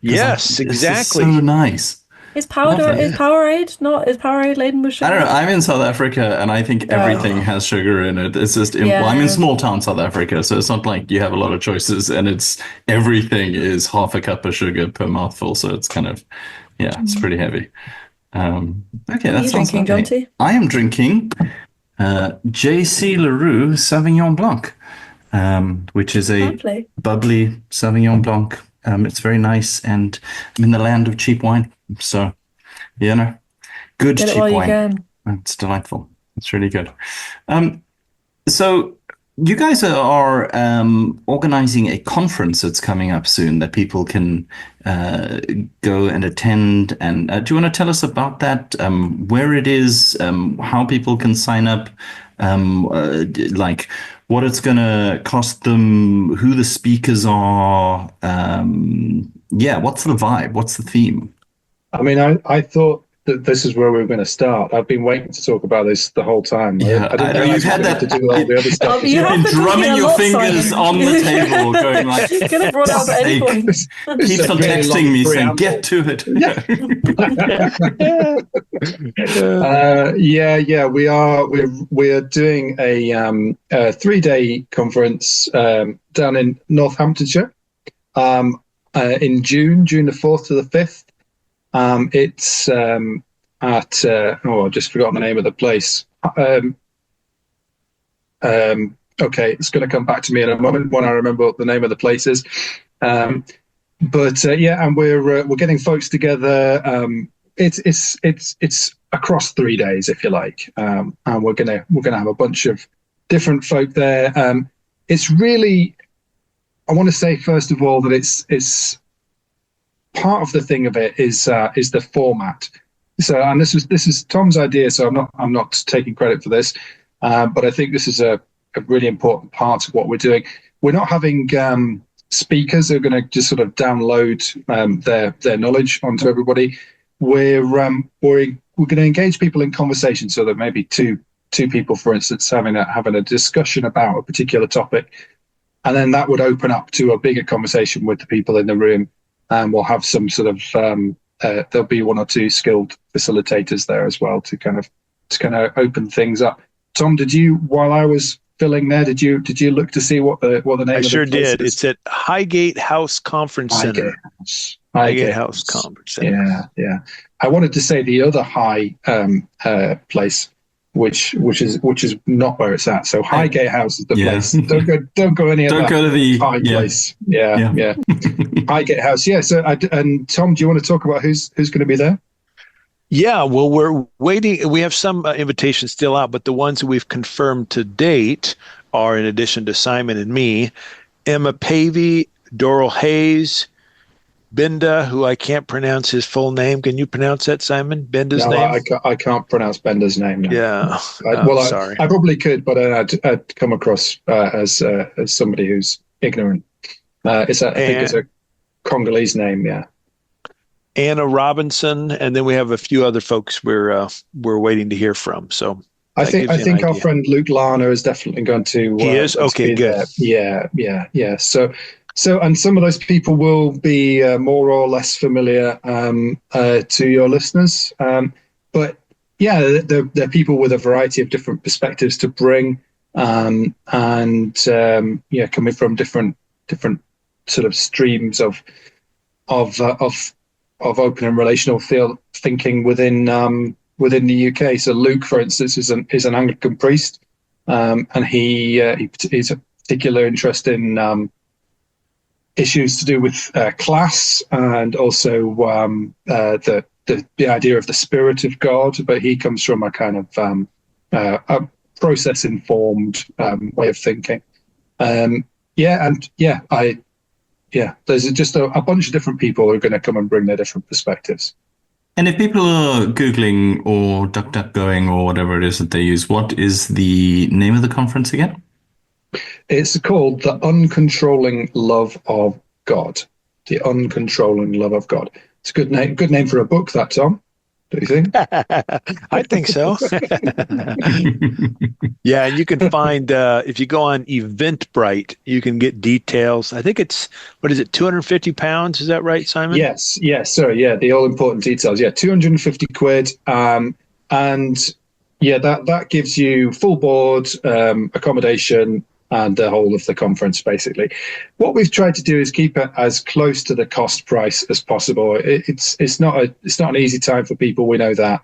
Yes, it's just so exactly. nice. Is Love that. Powerade laden with I sugar? don't know. I'm in South Africa, and I think everything Oh, has sugar in it. It's just well, I'm in yeah. small town South Africa, so it's not like you have a lot of choices, and it's everything is half a cup of sugar per mouthful. So it's kind of, yeah, it's pretty heavy. Okay, What are that you sounds drinking, lovely. Jonty? I am drinking J.C. LaRue Sauvignon Blanc, which is a Lovely. bubbly Sauvignon Blanc. It's very nice, and I'm in the land of cheap wine, so good Get it while cheap you wine. can. It's delightful. It's really good. So you guys are organizing a conference that's coming up soon that people can go and attend. And do you want to tell us about that? Where it is, how people can sign up, like what it's going to cost them, who the speakers are. What's the vibe? What's the theme? I mean, I thought that this is where we were going to start. I've been waiting to talk about this the whole time. Yeah, I didn't know realize you've had we had that. to do all the other stuff. You You've have been been talking drumming a your lot, fingers Simon. on the table, going like, Could have brought it up at any sake. point. This keeps is a on really texting long me saying, preamble. "Get to it." We are. We're doing a 3-day conference down in Northamptonshire in June the 4th to the 5th. It's at I've just forgotten the name of the place. Okay, it's going to come back to me in a moment when I remember what the name of the place is. And we're getting folks together. It's across 3 days, if you like, and we're gonna have a bunch of different folk there. It's really, I want to say first of all that it's part of the thing of it is the format. So, and this is Tom's idea, so I'm not taking credit for this, but I think this is a really important part of what we're doing. We're not having speakers who are going to just sort of download their knowledge onto everybody. We're going to engage people in conversation, so that maybe two people, for instance, having a discussion about a particular topic, and then that would open up to a bigger conversation with the people in the room, and we'll have some sort of there'll be one or two skilled facilitators there as well to kind of open things up. Tom, did you, while I was filling there, did you look to see what the name of the place sure did. is? It's at Highgate House Conference Center. Highgate House Conference Center. Yeah. I wanted to say the other high place, which is not where it's at. So Highgate House is the place. Don't go any other. Don't go to the high place. Yeah. Highgate House. Yeah. So and Tom, do you want to talk about who's going to be there? Yeah, well, we're waiting. We have some invitations still out, but the ones that we've confirmed to date are, in addition to Simon and me, Emma Pavey, Doral Hayes, Benda, who I can't pronounce his full name. Can you pronounce that, Simon? Benda's name? I can't pronounce Benda's name. No. Yeah. Sorry. I probably could, but I'd come across as somebody who's ignorant. I think it's a Congolese name. Yeah. Anna Robinson, and then we have a few other folks we're waiting to hear from. So I think our friend Luke Lana is definitely going to. He is? Okay, good. There. Yeah. So, and some of those people will be more or less familiar to your listeners, but yeah, they're people with a variety of different perspectives to bring, coming from different sort of streams of open and relational thinking within the UK. So Luke, for instance, is an Anglican priest, and he's a particular interest in issues to do with class, and also the idea of the Spirit of God. But he comes from a kind of a process informed way of thinking. There's just a bunch of different people who are going to come and bring their different perspectives. And if people are Googling or DuckDuckGoing or whatever it is that they use, what is the name of the conference again? It's called The Uncontrolling Love of God. The Uncontrolling Love of God. It's a good name for a book, that, Tom. Do you think? I think so. Yeah, and you can find if you go on Eventbrite, you can get details. I think it's what is it, 250 pounds? Is that right, Simon? Yes, sorry, yeah, the all important details. Yeah, 250 quid. And yeah, that gives you full board, accommodation, and the whole of the conference, basically. What we've tried to do is keep it as close to the cost price as possible. It's not an easy time for people. We know that.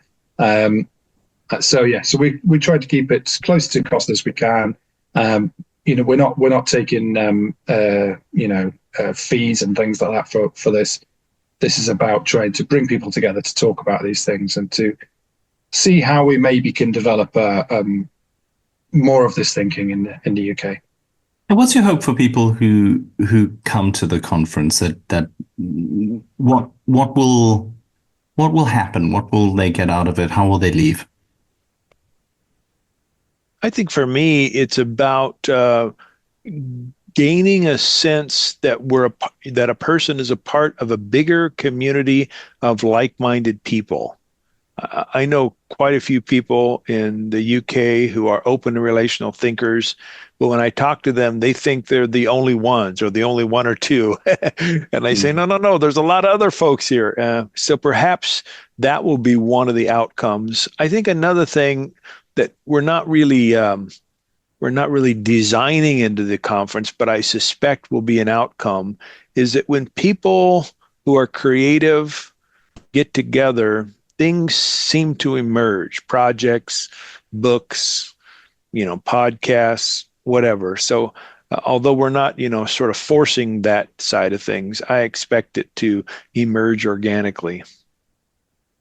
So we tried to keep it as close to cost as we can. We're not taking fees and things like that for this. This is about trying to bring people together to talk about these things and to see how we maybe can develop more of this thinking in the UK. And what's your hope for people who come to the conference? That what will happen? What will they get out of it? How will they leave? I think for me, it's about gaining a sense that that a person is a part of a bigger community of like-minded people. I know quite a few people in the UK who are open and relational thinkers, but when I talk to them, they think they're the only ones or the only one or two. And I say, no, there's a lot of other folks here. So perhaps that will be one of the outcomes. I think another thing that we're not really designing into the conference, but I suspect will be an outcome, is that when people who are creative get together, things seem to emerge, projects, books, podcasts, whatever. So although we're not, sort of forcing that side of things, I expect it to emerge organically.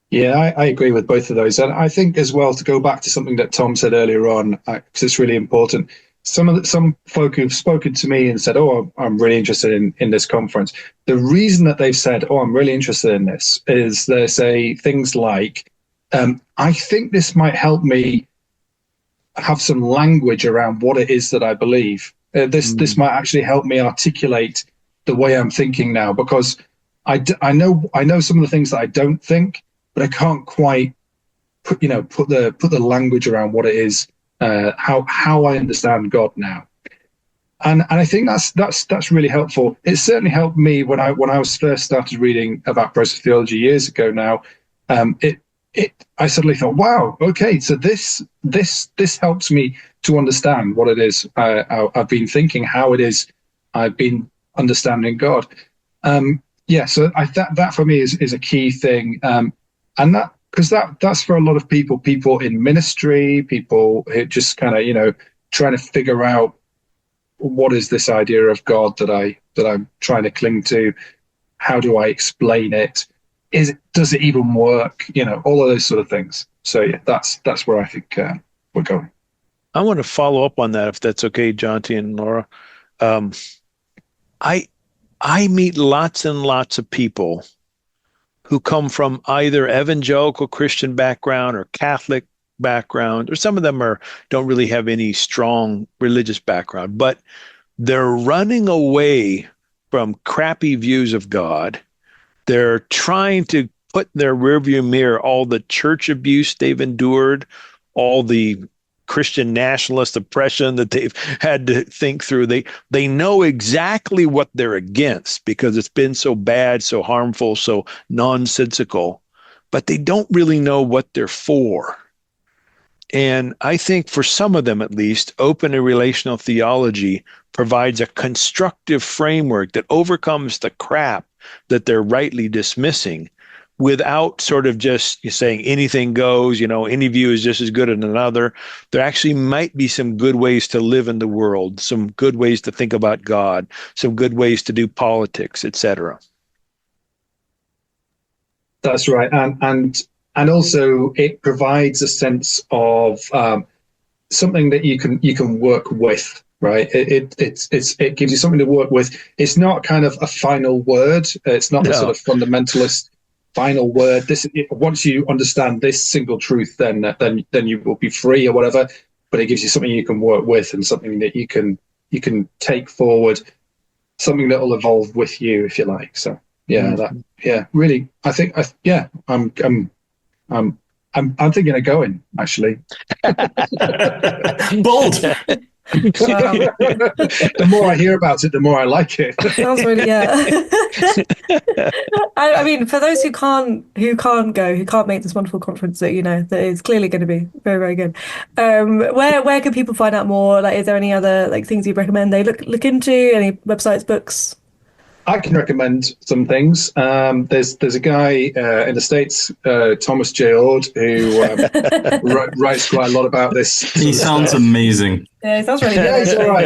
Yeah, I agree with both of those. And I think as well, to go back to something that Tom said earlier on, because it's really important, some folk who've spoken to me and said, oh, I'm really interested in this conference. The reason that they've said, oh, I'm really interested in this, is they say things like, I think this might help me have some language around what it is that I believe. This might actually help me articulate the way I'm thinking now, because I know some of the things that I don't think, but I can't quite put the language around what it is, how I understand God now. And I think that's really helpful. It certainly helped me when I was first started reading about process theology years ago now. I suddenly thought, wow, okay, so this helps me to understand what it is I've been thinking, how it is I've been understanding God. So that for me is a key thing. And that's for a lot of people in ministry, people who just kind of, trying to figure out what is this idea of God that I'm trying to cling to? How do I explain it? Does it even work? All of those sort of things. So yeah, that's where I think we're going. I want to follow up on that, if that's okay, Jonty and Laura. I meet lots and lots of people who come from either evangelical Christian background or Catholic background, or some of them don't really have any strong religious background, but they're running away from crappy views of God. They're trying to put in their rearview mirror all the church abuse they've endured, all the Christian nationalist oppression that they've had to think through. They know exactly what they're against because it's been so bad, so harmful, so nonsensical, but they don't really know what they're for. And I think for some of them, at least, open and relational theology provides a constructive framework that overcomes the crap that they're rightly dismissing, without sort of just saying anything goes, any view is just as good as another. There actually might be some good ways to live in the world, some good ways to think about God, some good ways to do politics, etc. That's right. And also it provides a sense of something that you can work with, right? It gives you something to work with. It's not kind of a final word. It's not the sort of fundamentalist final word. Once you understand this single truth, then you will be free or whatever. But it gives you something you can work with and something that you can take forward, something that will evolve with you, if you like. So really, I think I'm I'm thinking of going, actually. Bold. Wow. The more I hear about it, the more I like it. Sounds really, yeah. I mean, for those who can't make this wonderful conference that that is clearly going to be very, very good. Where can people find out more? Like, is there any other things you'd recommend they look into? Any websites, books? I can recommend some things. There's a guy in the States, Thomas J. Oord, who writes quite a lot about this. He sounds amazing. Yeah, he sounds really good. Yeah, he's all right.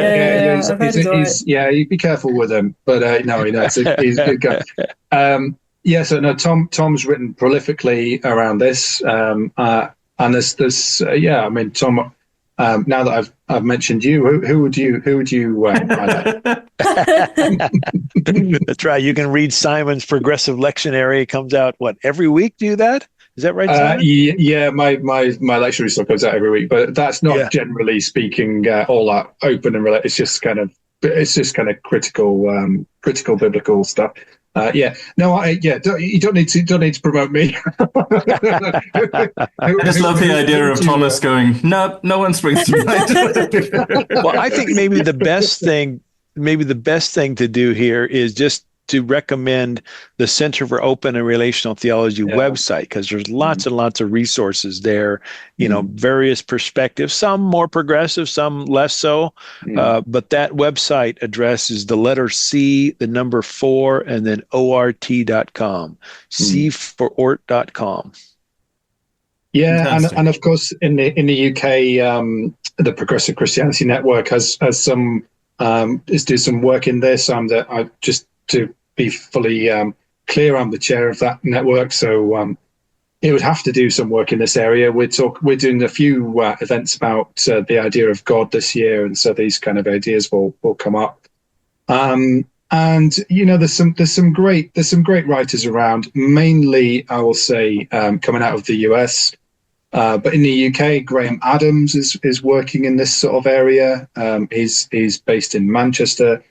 Yeah, you be careful with him, but no, he's a good guy. So Tom's written prolifically around this, and there's I mean, Tom. Now that I've mentioned you, who would you highlight? That's right. You can read Simon's Progressive Lectionary. It comes out every week? Do that? Is that right, Simon? Yeah, my lectionary stuff goes out every week, but that's not generally speaking all that open and related. It's just kind of critical biblical stuff. You don't need to promote me. I just love the idea of Thomas going, no one springs to mind. Well, I think maybe the best thing to do here is just to recommend the Center for Open and Relational Theology website, because there's lots and lots of resources there, various perspectives, some more progressive, some less so. But that website address is the letter C, the number 4, and then ORT.com, C4Ort.com. Yeah, and of course in the UK, the Progressive Christianity Network has some is do some work in this. Just to be fully clear, I'm the chair of that network, so it would have to do some work in this area. We're doing a few events about the idea of God this year, and so these kind of ideas will come up. And there's some great writers around. Mainly, I will say, coming out of the US. But in the UK, Graham Adams is working in this sort of area. He's based in Manchester.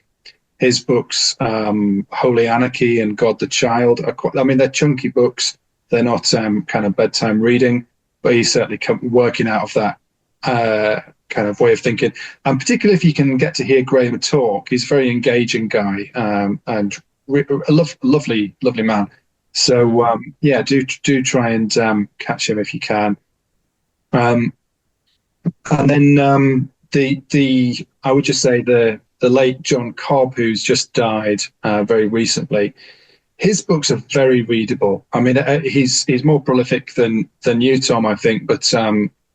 His books, Holy Anarchy and God the Child, they're chunky books. They're not kind of bedtime reading, but he's certainly working out of that kind of way of thinking. And particularly if you can get to hear Graham talk, he's a very engaging guy and a lovely man. So do try and catch him if you can. And then I would just say the late John Cobb, who's just died very recently. His books are very readable. I mean, he's more prolific than you, Tom, I think, but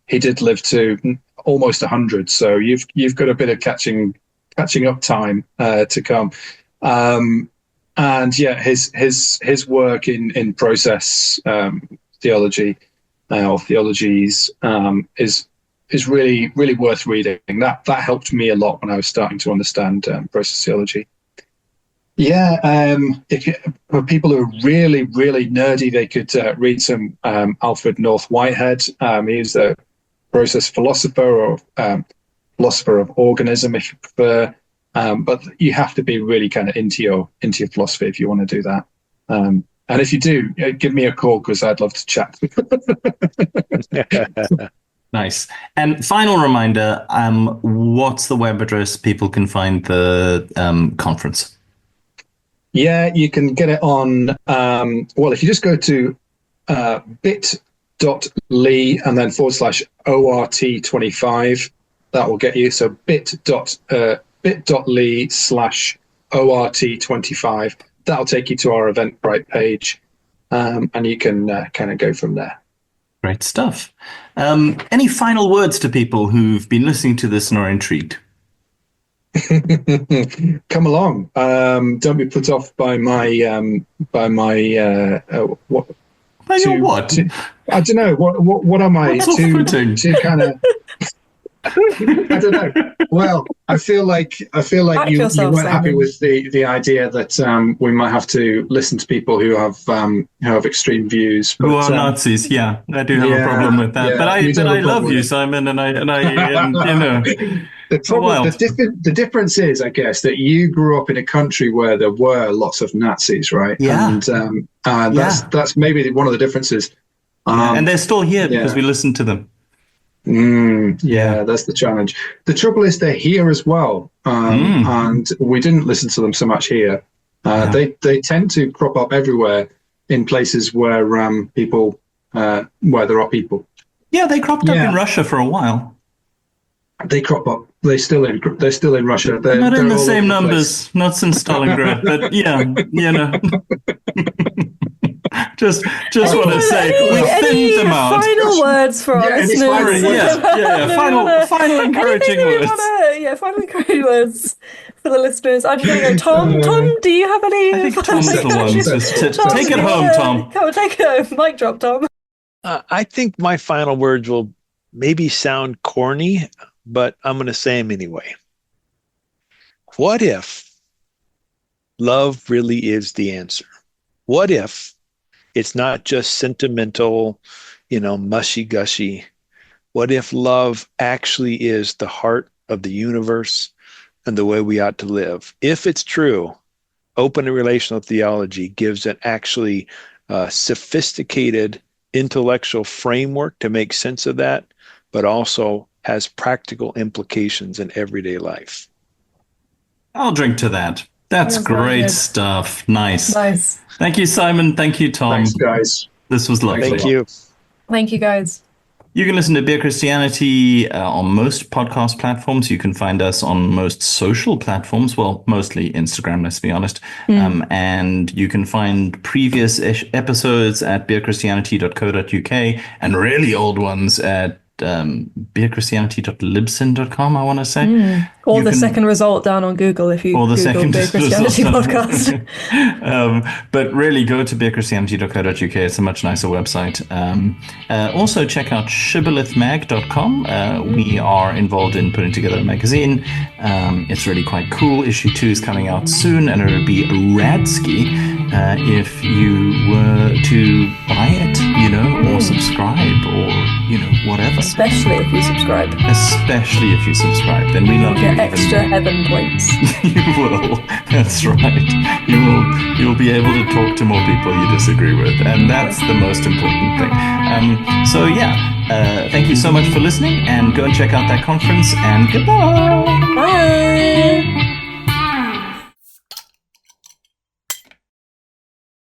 he did live to almost 100. So you've got a bit of catching up time to come. And yeah, his work in process theology or theologies is really, really worth reading. That helped me a lot when I was starting to understand process theology. Yeah, for people who are really, really nerdy, they could read some Alfred North Whitehead. He's a process philosopher or philosopher of organism, if you prefer. But you have to be really kind of into your philosophy if you want to do that. And if you do, give me a call because I'd love to chat. Nice. And final reminder, what's the web address people can find the conference? Yeah, you can get it on, if you just go to bit.ly and then /ORT25, that will get you. So bit.ly/ORT25. That'll take you to our Eventbrite page, and you can kind of go from there. Great stuff. Any final words to people who've been listening to this and are intrigued? Come along. Don't be put off by my what? By your what? I don't know. What am I to kind of? I don't know. Well, I feel like you weren't happy with the idea that we might have to listen to people who have extreme views. But, who are Nazis? Yeah, I do have a problem with that. But I love you, Simon, and I The difference is, I guess, that you grew up in a country where there were lots of Nazis, right? Yeah. And that's maybe one of the differences. And they're still here because we listened to them. Yeah, that's the challenge. The trouble is they're here as well, and we didn't listen to them so much here. They tend to crop up everywhere in places where people where there are people. Yeah, they cropped up in Russia for a while. They crop up. They're still in Russia. They're not in the all same over numbers. Not since Stalingrad, but yeah, you know. just want to say we thinned them out. Final words for our listeners. Final encouraging words. Final encouraging words for the listeners. I'm just going to go. Tom, do you have any? I think Tom's the one. Just take it home, Tom. Come on, take it home. Mic drop, Tom. I think my final words will maybe sound corny, but I'm going to say them anyway. What if love really is the answer? What if it's not just sentimental, mushy-gushy? What if love actually is the heart of the universe and the way we ought to live? If it's true, open and relational theology gives an actually sophisticated intellectual framework to make sense of that, but also has practical implications in everyday life. I'll drink to that. That's great stuff. Nice. Thank you, Simon. Thank you, Tom. Thanks, guys. This was lovely. Thank you. Thank you, guys. You can listen to Beer Christianity on most podcast platforms. You can find us on most social platforms. Well, mostly Instagram, let's be honest. And you can find previous episodes at beerchristianity.co.uk and really old ones at beerchristianity.libsyn.com, I want to say. Or the second result down on Google if you Google Beer Christianity podcast. But really go to beerchristianity.co.uk. It's a much nicer website. Also check out shibbolethmag.com. We are involved in putting together a magazine. It's really quite cool. Issue 2 is coming out soon, and it would be radski if you were to buy it, or subscribe, or whatever. Especially if you subscribe. Then we love you. Extra heaven points. You will. That's right. You'll be able to talk to more people you disagree with, and that's the most important thing. Thank you so much for listening, and go and check out that conference, and goodbye. Bye.